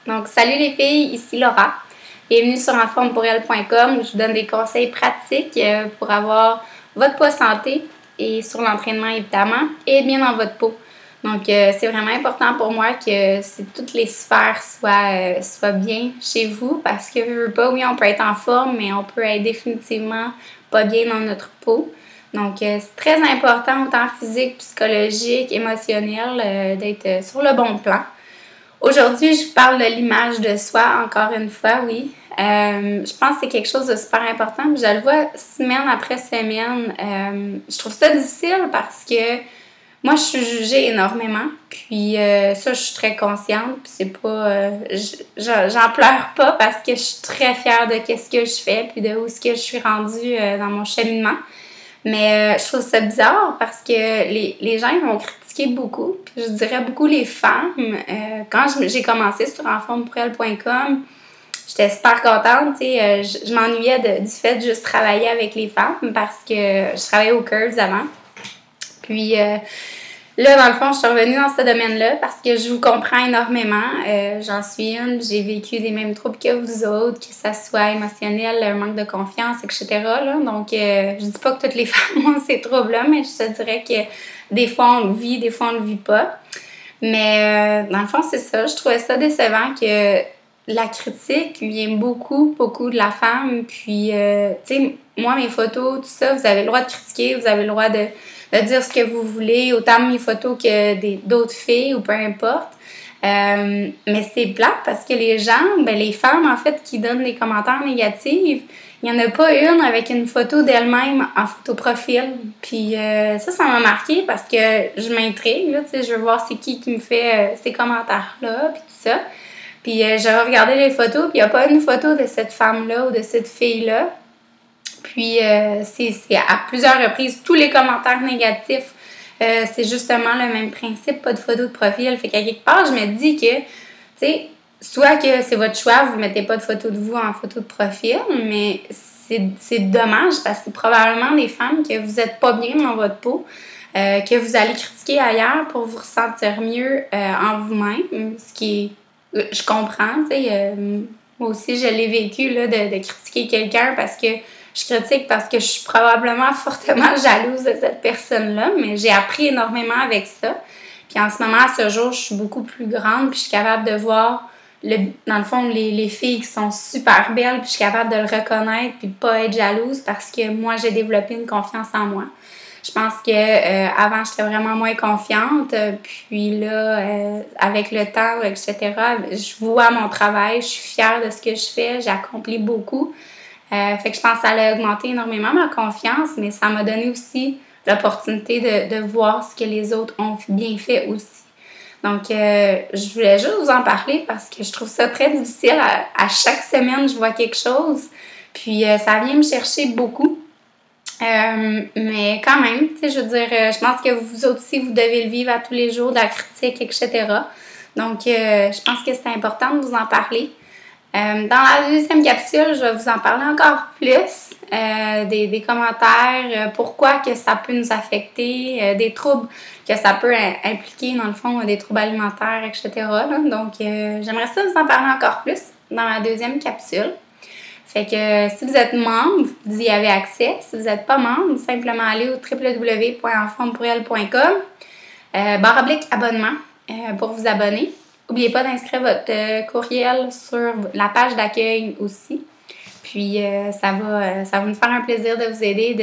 Donc, salut les filles, ici Laura. Bienvenue sur enformepourelle.com où je vous donne des conseils pratiques pour avoir votre poids santé et sur l'entraînement évidemment et bien dans votre peau. Donc, c'est vraiment important pour moi que toutes les sphères soient bien chez vous parce que, je veux pas, oui, on peut être en forme, mais on peut être définitivement pas bien dans notre peau. Donc, c'est très important, autant physique, psychologique, émotionnel, d'être sur le bon plan. Aujourd'hui, je vous parle de l'image de soi, encore une fois, oui. Je pense que c'est quelque chose de super important. Puis je le vois semaine après semaine. Je trouve ça difficile parce que moi, je suis jugée énormément. Puis ça, je suis très consciente. Puis c'est pas... j'en pleure pas parce que je suis très fière de ce que je fais puis de où est-ce que je suis rendue dans mon cheminement. Mais je trouve ça bizarre parce que les gens ils vont critiquer beaucoup. Puis je dirais beaucoup les femmes. Quand j'ai commencé sur enformepourelle.com, j'étais super contente. Je m'ennuyais du fait de juste travailler avec les femmes parce que je travaillais au Curves avant. Puis là, dans le fond, je suis revenue dans ce domaine-là parce que je vous comprends énormément. J'en suis une, j'ai vécu les mêmes troubles que vous autres, que ça soit émotionnel, un manque de confiance, etc. Là. Donc, je dis pas que toutes les femmes ont ces troubles-là, mais je te dirais que des fois, on le vit, des fois, on le vit pas. Mais dans le fond, c'est ça. Je trouvais ça décevant que la critique vient beaucoup, beaucoup de la femme. Puis, tu sais, moi, mes photos, tout ça, vous avez le droit de critiquer, vous avez le droit de dire ce que vous voulez, autant mes photos que d'autres filles ou peu importe. Mais c'est plate parce que les gens, les femmes en fait qui donnent des commentaires négatifs, il n'y en a pas une avec une photo d'elle-même en photo profil. Puis ça m'a marqué parce que je m'intrigue, là, je veux voir c'est qui me fait ces commentaires-là, puis tout ça. Puis j'ai regardé les photos, puis il n'y a pas une photo de cette femme-là ou de cette fille-là. Puis, c'est à plusieurs reprises, tous les commentaires négatifs, c'est justement le même principe, pas de photo de profil. Fait qu'à quelque part, je me dis que, tu sais, soit que c'est votre choix, vous mettez pas de photo de vous en photo de profil, mais c'est dommage parce que c'est probablement des femmes que vous êtes pas bien dans votre peau, que vous allez critiquer ailleurs pour vous ressentir mieux en vous-même, ce qui est, je comprends, tu sais, moi aussi, je l'ai vécu, là, de critiquer quelqu'un parce que je critique parce que je suis probablement fortement jalouse de cette personne-là, mais j'ai appris énormément avec ça. Puis en ce moment, à ce jour, je suis beaucoup plus grande, puis je suis capable de voir, dans le fond, les filles qui sont super belles, puis je suis capable de le reconnaître, puis de pas être jalouse parce que moi, j'ai développé une confiance en moi. Je pense que avant j'étais vraiment moins confiante, puis là, avec le temps, etc., je vois mon travail, je suis fière de ce que je fais, j'ai accompli beaucoup. Fait que je pense que ça a augmenté énormément ma confiance, mais ça m'a donné aussi l'opportunité de voir ce que les autres ont bien fait aussi. Donc, je voulais juste vous en parler parce que je trouve ça très difficile. À chaque semaine, je vois quelque chose, puis ça vient me chercher beaucoup. Mais quand même, tu sais, je veux dire, je pense que vous autres aussi, vous devez le vivre à tous les jours, de la critique, etc. Donc, je pense que c'est important de vous en parler. Dans la deuxième capsule, je vais vous en parler encore plus, des commentaires, pourquoi que ça peut nous affecter, des troubles que ça peut impliquer, dans le fond, des troubles alimentaires, etc. Là. Donc, j'aimerais ça vous en parler encore plus dans la deuxième capsule. Fait que si vous êtes membre, vous y avez accès. Si vous n'êtes pas membre, simplement allez au www.enformepourelle.com /abonnement pour vous abonner. N'oubliez pas d'inscrire votre courriel sur la page d'accueil aussi. Puis, ça va nous faire un plaisir de vous aider,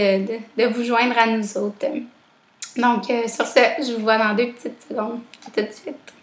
de vous joindre à nous autres. Donc, sur ce, je vous vois dans 2 petites secondes. À tout de suite.